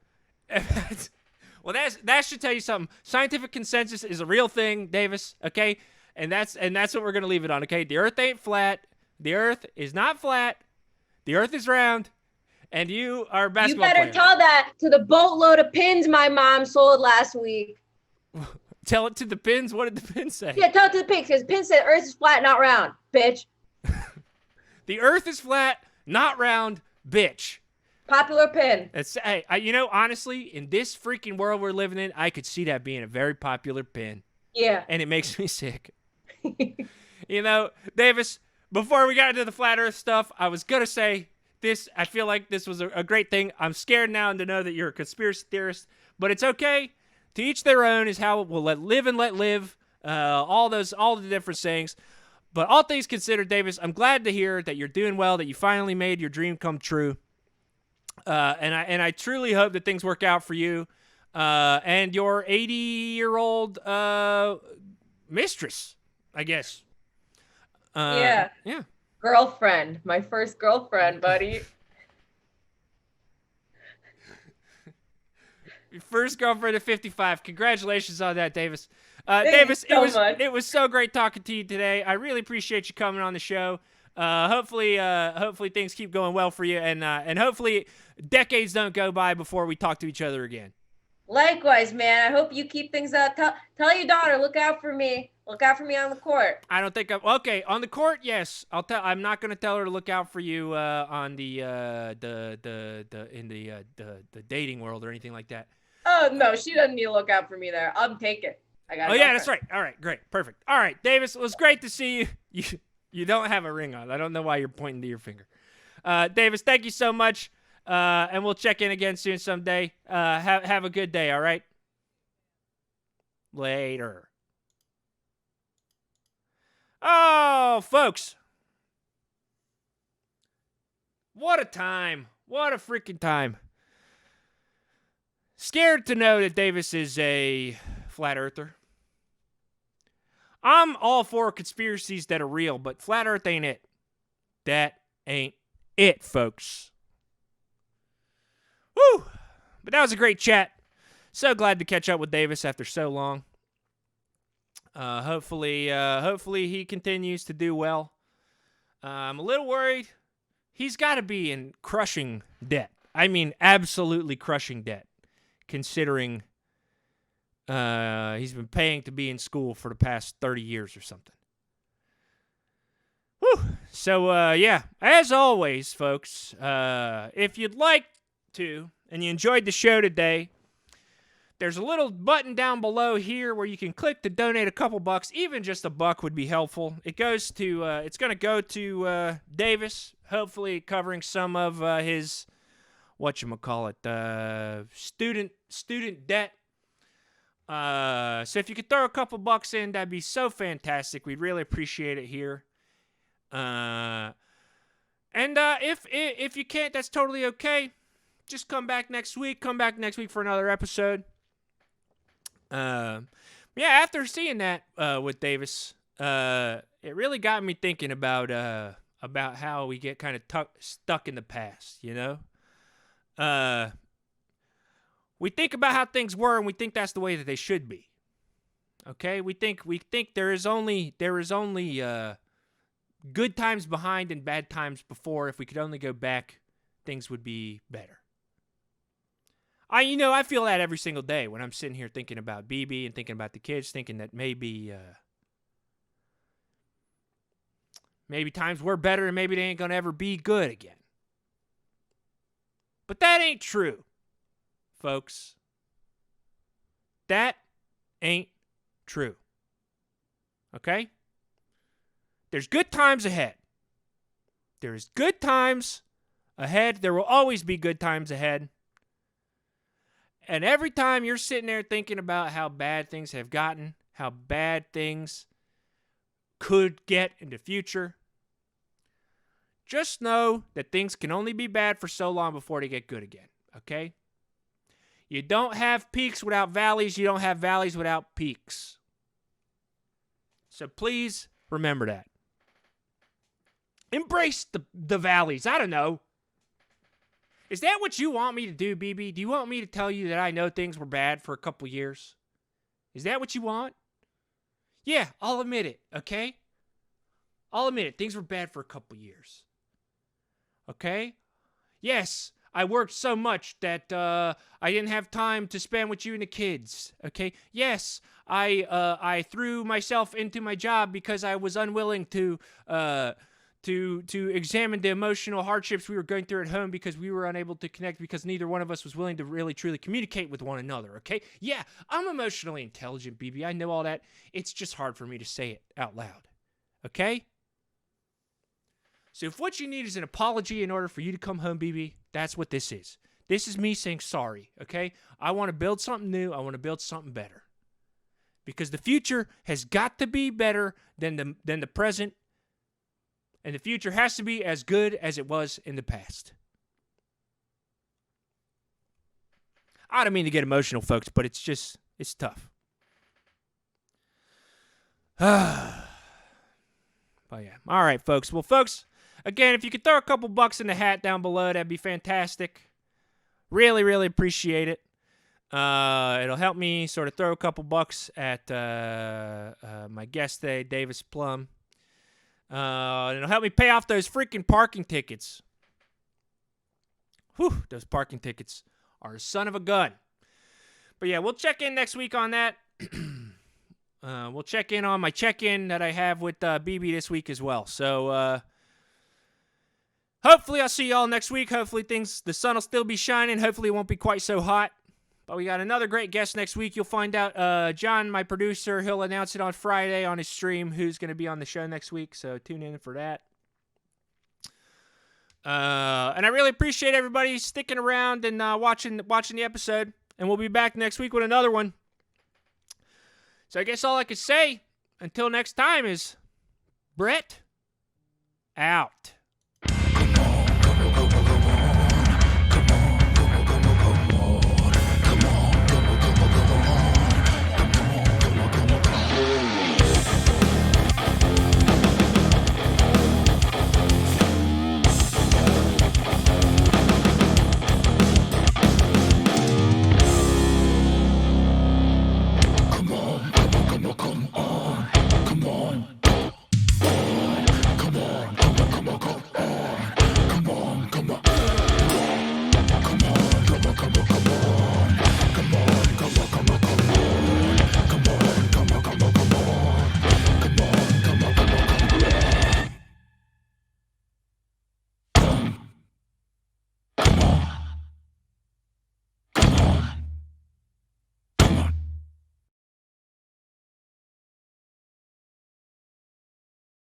Well, that should tell you something. Scientific consensus is a real thing, Davis. Okay. And that's what we're gonna leave it on, okay? The earth ain't flat. The earth is not flat. The earth is round. And you are a basketball player. You better tell that to the boatload of pins my mom sold last week. Tell it to the pins? What did the pins say? Yeah, tell it to the pins, because the pin said earth is flat, not round, bitch. The earth is flat, not round, bitch. Popular pin. Honestly, in this freaking world we're living in, I could see that being a very popular pin. Yeah. And it makes me sick. Davis, before we got into the flat Earth stuff, I was gonna say this. I feel like this was a great thing. I'm scared now to know that you're a conspiracy theorist, but it's okay. To each their own is how we'll let live and let live. All the different sayings. But all things considered, Davis, I'm glad to hear that you're doing well, that you finally made your dream come true. And I truly hope that things work out for you and your 80-year-old mistress, I guess. Yeah. Girlfriend. My first girlfriend, buddy. Your first girlfriend at 55. Congratulations on that, Davis. Davis, it was so great talking to you today. I really appreciate you coming on the show. Hopefully things keep going well for you, and hopefully decades don't go by before we talk to each other again. Likewise, man. I hope you keep things up. Tell your daughter, look out for me. Look out for me on the court. I don't think okay on the court. Yes, I'm not going to tell her to look out for you on the dating world or anything like that. Oh no, she doesn't need to look out for me there. I'm taken. I got. Oh yeah, that's right. All right, great, perfect. All right, Davis, it was great to see you. You don't have a ring on. I don't know why you're pointing to your finger. Davis, thank you so much. And we'll check in again soon someday. Have a good day, all right? Later. Oh, folks. What a time. What a freaking time. Scared to know that Davis is a flat earther. I'm all for conspiracies that are real, but flat earth ain't it. That ain't it, folks. Woo! But that was a great chat. So glad to catch up with Davis after so long. Hopefully he continues to do well. I'm a little worried. He's got to be in crushing debt. I mean, absolutely crushing debt, considering he's been paying to be in school for the past 30 years or something. Whew. So, yeah, as always, folks, if you'd like to, and you enjoyed the show today, there's a little button down below here where you can click to donate a couple bucks. Even just $1 would be helpful. It goes to, it's going to go to Davis, hopefully covering some of his, student debt. So if you could throw a couple bucks in, that'd be so fantastic. We'd really appreciate it here. And if you can't, that's totally okay. Just come back next week. Come back next week for another episode. Yeah, after seeing that with Davis, it really got me thinking about how we get kind of stuck in the past, you know? We think about how things were, and we think that's the way that they should be. Okay? We think there is only good times behind and bad times before. If we could only go back, things would be better. I feel that every single day when I'm sitting here thinking about BB and thinking about the kids, thinking that maybe times were better and maybe they ain't gonna ever be good again. But that ain't true, folks. That ain't true. Okay? There's good times ahead. There's good times ahead. There will always be good times ahead. And every time you're sitting there thinking about how bad things have gotten, how bad things could get in the future, just know that things can only be bad for so long before they get good again, okay? You don't have peaks without valleys. You don't have valleys without peaks. So please remember that. Embrace the valleys. I don't know. Is that what you want me to do, BB? Do you want me to tell you that I know things were bad for a couple years? Is that what you want? Yeah, I'll admit it, okay? I'll admit it. Things were bad for a couple years. Okay? Yes, I worked so much that I didn't have time to spend with you and the kids. Okay? Yes, I threw myself into my job because I was unwilling to examine the emotional hardships we were going through at home because we were unable to connect because neither one of us was willing to really truly communicate with one another, okay? Yeah, I'm emotionally intelligent, BB. I know all that. It's just hard for me to say it out loud, okay? So if what you need is an apology in order for you to come home, BB, that's what this is. This is me saying sorry, okay? I want to build something new. I want to build something better. Because the future has got to be better than the present. And the future has to be as good as it was in the past. I don't mean to get emotional, folks, but it's tough. But yeah. All right, folks. Well, folks, again, if you could throw a couple bucks in the hat down below, that'd be fantastic. Really, really appreciate it. It'll help me sort of throw a couple bucks at my guest today, Davis Plum. It'll help me pay off those freaking parking tickets. Whew, those parking tickets are a son of a gun. But yeah, we'll check in next week on that. We'll check in on my check-in that I have with BB this week as well. So hopefully I'll see y'all next week. Hopefully the sun will still be shining. Hopefully it won't be quite so hot. But we got another great guest next week. You'll find out John, my producer, he'll announce it on Friday on his stream who's going to be on the show next week. So tune in for that. And I really appreciate everybody sticking around and watching the episode. And we'll be back next week with another one. So I guess all I could say until next time is Brett out.